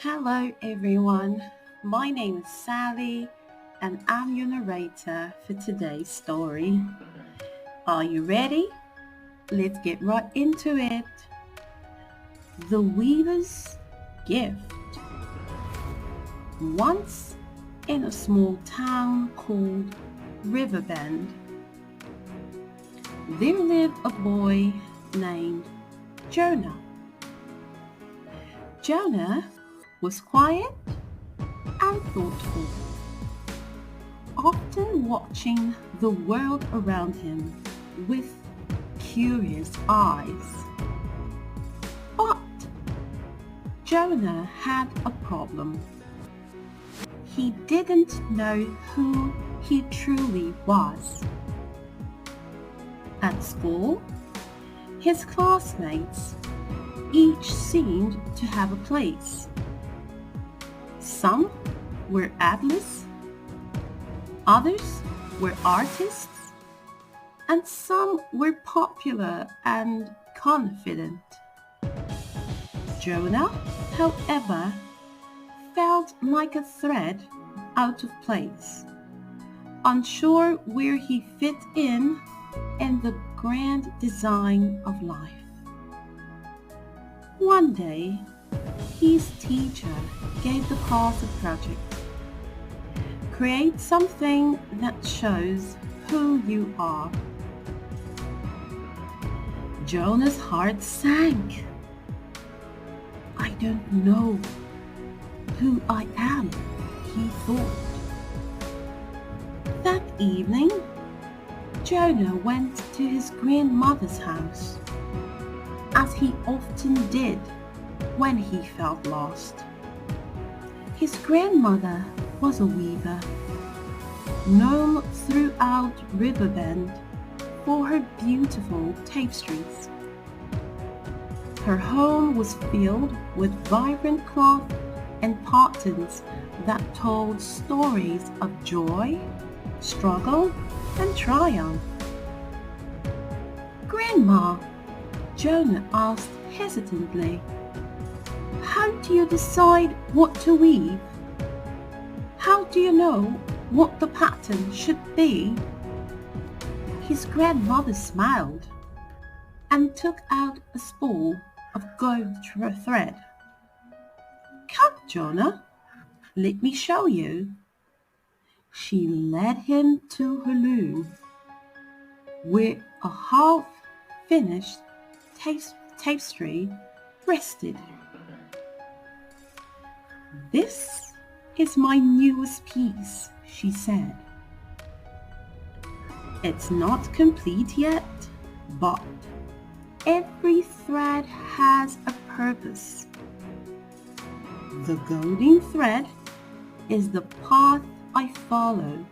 Hello everyone, my name is Sally and I'm your narrator for today's story. Are you ready? Let's get right into it. The Weaver's Gift. Once in a small town called Riverbend, there lived a boy named Jonah. Jonah was quiet and thoughtful, often watching the world around him with curious eyes. But Jonah had a problem. He didn't know who he truly was. At school, his classmates each seemed to have a place. Some were athletes, others were artists, and some were popular and confident. Jonah, however, felt like a thread out of place, unsure where he fit in the grand design of life. One day, his teacher gave the class a project. Create something that shows who you are. Jonah's heart sank. I don't know who I am, he thought. That evening, Jonah went to his grandmother's house, as he often did when he felt lost. His grandmother was a weaver, known throughout Riverbend for her beautiful tapestries. Her home was filled with vibrant cloth and patterns that told stories of joy, struggle, and triumph. "Grandma," Jonah asked hesitantly, "how do you decide what to weave? How do you know what the pattern should be?" His grandmother smiled and took out a spool of gold thread. "Come, Jonah, let me show you." She led him to her loom, where a half-finished tapestry rested. "This is my newest piece," she said. "It's not complete yet, but every thread has a purpose. The golden thread is the path I follow.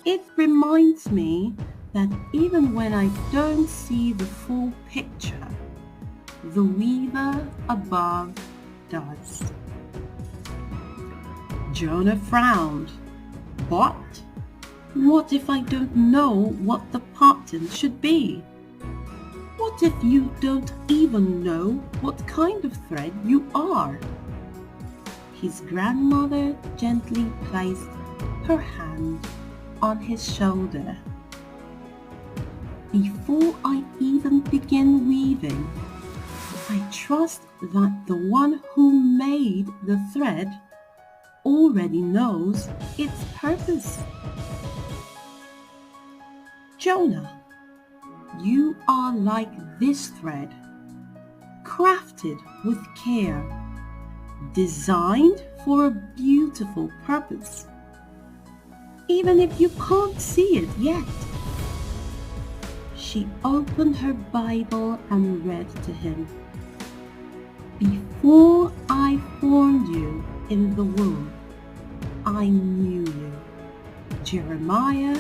It reminds me that even when I don't see the full picture, the weaver above does." Jonah frowned. "But what if I don't know what the pattern should be? What if you don't even know what kind of thread you are?" His grandmother gently placed her hand on his shoulder. "Before I even begin weaving, I trust that the one who made the thread already knows its purpose." "Jonah, you are like this thread, crafted with care, designed for a beautiful purpose, even if you can't see it yet." She opened her Bible and read to him. "Before I formed you in the womb, I knew you." Jeremiah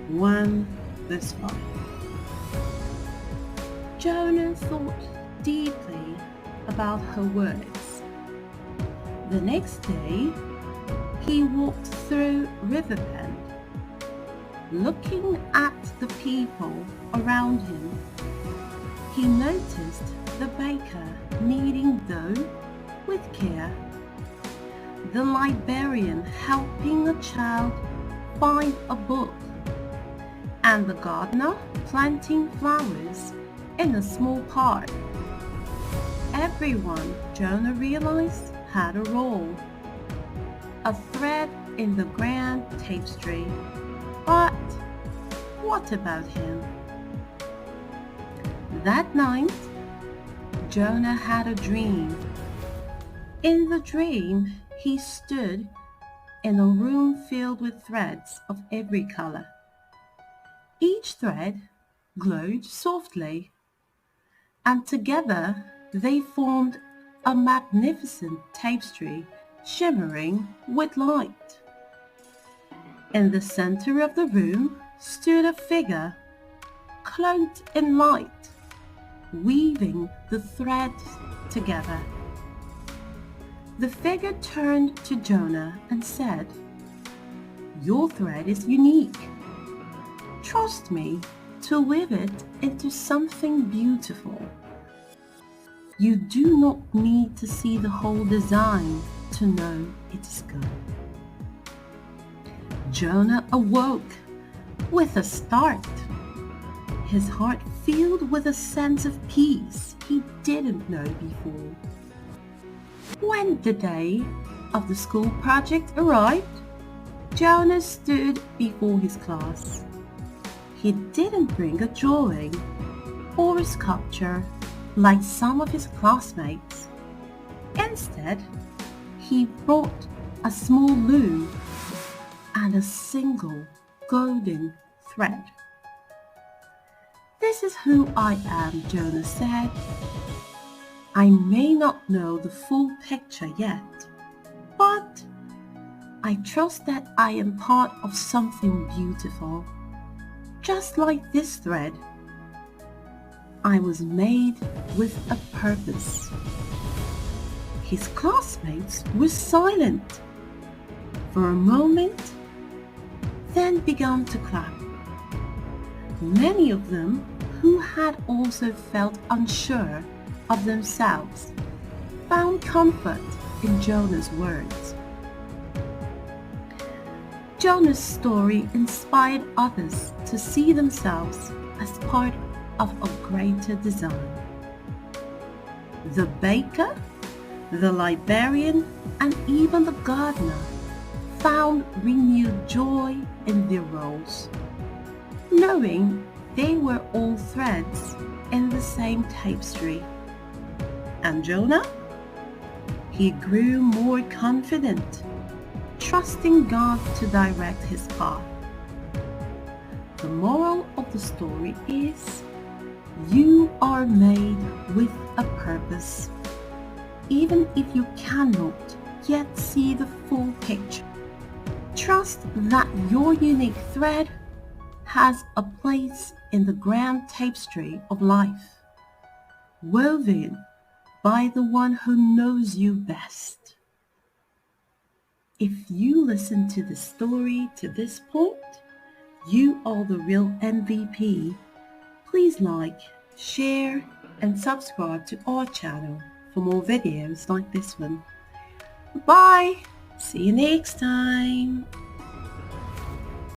1 verse 5. Jonah thought deeply about her words. The next day, he walked through Riverbend, looking at the people around him. He noticed the baker kneading dough with care. The librarian helping a child find a book, and the gardener planting flowers in a small park. Everyone, Jonah realized, had a role, a thread in the grand tapestry. But what about him? That night, Jonah had a dream. In the dream, he stood in a room filled with threads of every color. Each thread glowed softly, and together they formed a magnificent tapestry shimmering with light. In the center of the room stood a figure, cloaked in light, weaving the threads together. The figure turned to Jonah and said, "Your thread is unique. Trust me to weave it into something beautiful. You do not need to see the whole design to know it is good." Jonah awoke with a start, his heart filled with a sense of peace he didn't know before. When the day of the school project arrived, Jonah stood before his class. He didn't bring a drawing or a sculpture like some of his classmates. Instead, he brought a small loom and a single golden thread. "This is who I am," Jonah said. "I may not know the full picture yet, but I trust that I am part of something beautiful. Just like this thread, I was made with a purpose." His classmates were silent for a moment, then began to clap. Many of them, who had also felt unsure of themselves, found comfort in Jonah's words. Jonah's story inspired others to see themselves as part of a greater design. The baker, the librarian, and even the gardener found renewed joy in their roles, knowing they were all threads in the same tapestry. And Jonah? He grew more confident, trusting God to direct his path. The moral of the story is, you are made with a purpose, even if you cannot yet see the full picture. Trust that your unique thread has a place in the grand tapestry of life, woven by the one who knows you best. If you listen to the story to this point, you are the real MVP. Please like, share, and subscribe to our channel for more videos like this one. Bye! See you next time!